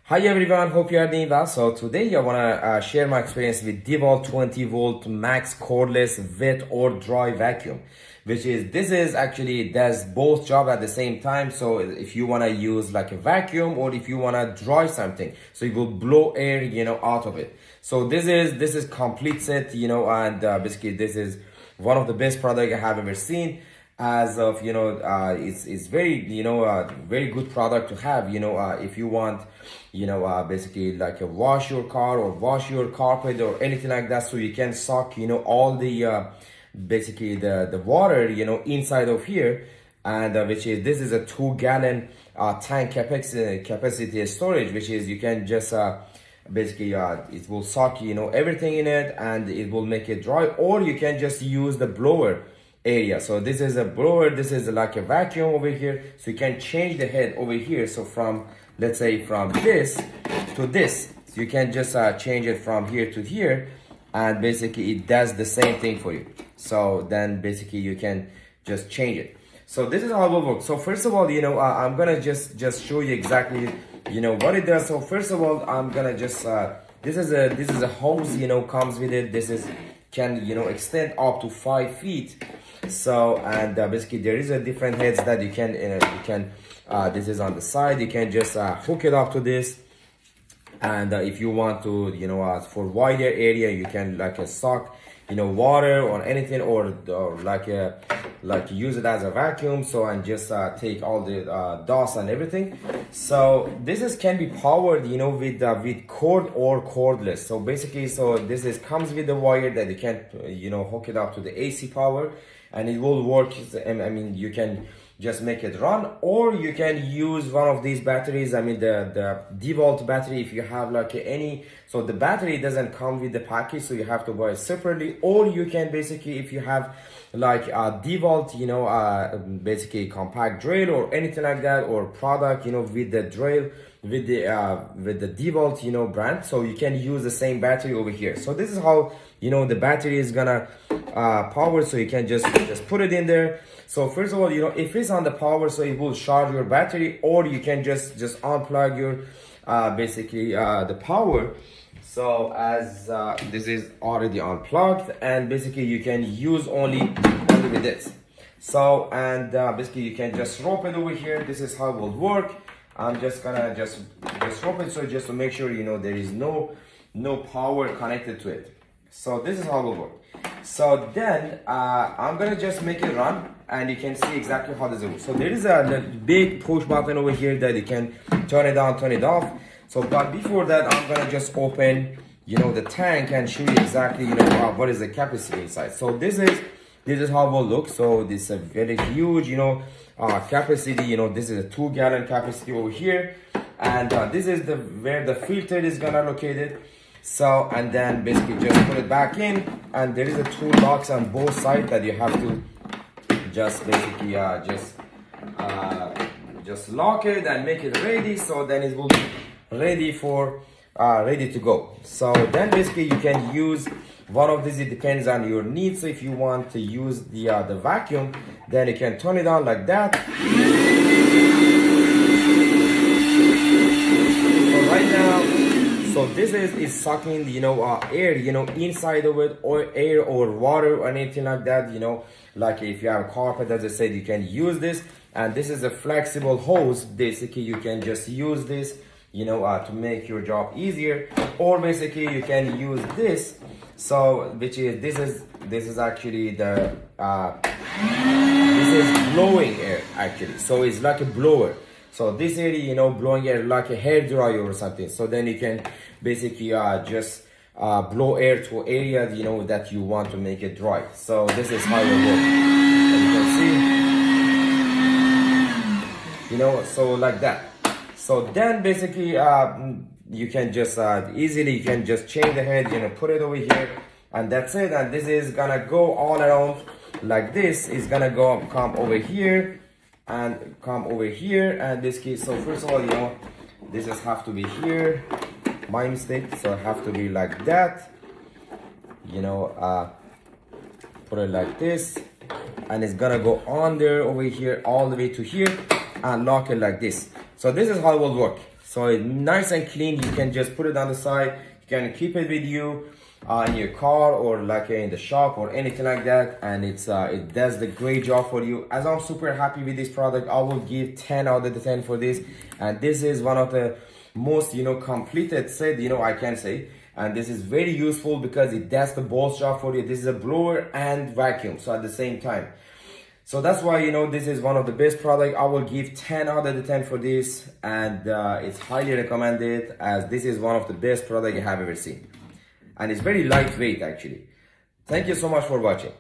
Hi everyone, hope you are doing well. So today I want to share my experience with DEWALT 20V MAX Cordless Wet or Dry Vacuum, which is, this is actually does both job at the same time. So if you want to use like a vacuum or if you want to dry something, so it will blow air, out of it. So this is complete set, and basically this is one of the best product I have ever seen. As of it's very very good product to have, if you want basically like a wash your car or wash your carpet or anything like that, so you can suck all the basically the water inside of here. And which is, this is a 2-gallon tank capacity storage, which is you can just basically it will suck everything in it and it will make it dry, or you can just use the blower area. So this is a blower, this is like a vacuum over here, so you can change the head over here. So from, let's say, from this to this, so you can just change it from here to here, and basically it does the same thing for you. So then basically you can just change it. So this is how it will work. So first of all, I'm gonna just show you exactly what it does. So first of all, I'm gonna just this is a hose comes with it. This is can extend up to 5 feet. So, and basically there is a different heads that you can this is on the side, you can just hook it up to this. And if you want to for wider area, you can like suck water or anything, or like use it as a vacuum, so, and just take all the dust and everything. So this is can be powered with cord or cordless. So basically, so this is comes with the wire that you can hook it up to the AC power, and it will work. I mean, you can just make it run, or you can use one of these batteries. I mean, the DEWALT battery, if you have like any, so the battery doesn't come with the package, so you have to buy it separately. Or you can basically, if you have like a DEWALT basically compact drill or anything like that, or product with the drill with the DEWALT brand, so you can use the same battery over here. So this is how the battery is gonna power. So you can just put it in there. So first of all, if it's on the power, so it will charge your battery, or you can just unplug your basically the power. So as this is already unplugged, and basically you can use only with this. So, and basically you can just rope it over here. This is how it will work. I'm just gonna just rope it, so just to make sure there is no power connected to it. So this is how it will work. So then I'm gonna just make it run, and you can see exactly how this works. So there is a big push button over here that you can turn it on, turn it off. So but before that, I'm gonna just open the tank and show you exactly what is the capacity inside. So this is how it will look. So this is a very huge capacity. This is a 2-gallon capacity over here, and this is where the filter is gonna located. So, and then basically just put it back in, and there is a tool box on both sides that you have to just basically just lock it and make it ready. So then it will be ready for ready to go. So then basically you can use one of these. It depends on your needs. So if you want to use the vacuum, then you can turn it on like that. So right now, so this is sucking air inside of it, or air or water or anything like that. Like if you have a carpet, as I said, you can use this. And this is a flexible hose. Basically you can just use this to make your job easier, or basically you can use this. So which is this is actually the this is blowing air actually. So it's like a blower. So this area, blowing air like a hair dryer or something. So then you can basically just blow air to areas that you want to make it dry. So this is how it works. And you can see, so like that. So then basically you can just easily change the head, put it over here, and that's it. And this is gonna go all around like this. It's gonna come over here and come over here, and this case. So first of all, this just have to be here, my mistake. So it have to be like that, put it like this, and it's gonna go on there over here all the way to here, and lock it like this. So this is how it will work. So it's nice and clean. You can just put it on the side. You can keep it with you in your car or like in the shop or anything like that, and it does the great job for you. As I'm super happy with this product, I will give 10 out of the 10 for this. And this is one of the most completed set I can say. And this is very useful because it does the both job for you. This is a blower and vacuum, so at the same time. So that's why this is one of the best product. I will give 10 out of the 10 for this, and it's highly recommended, as this is one of the best product I have ever seen, and it's very lightweight actually. Thank you so much for watching.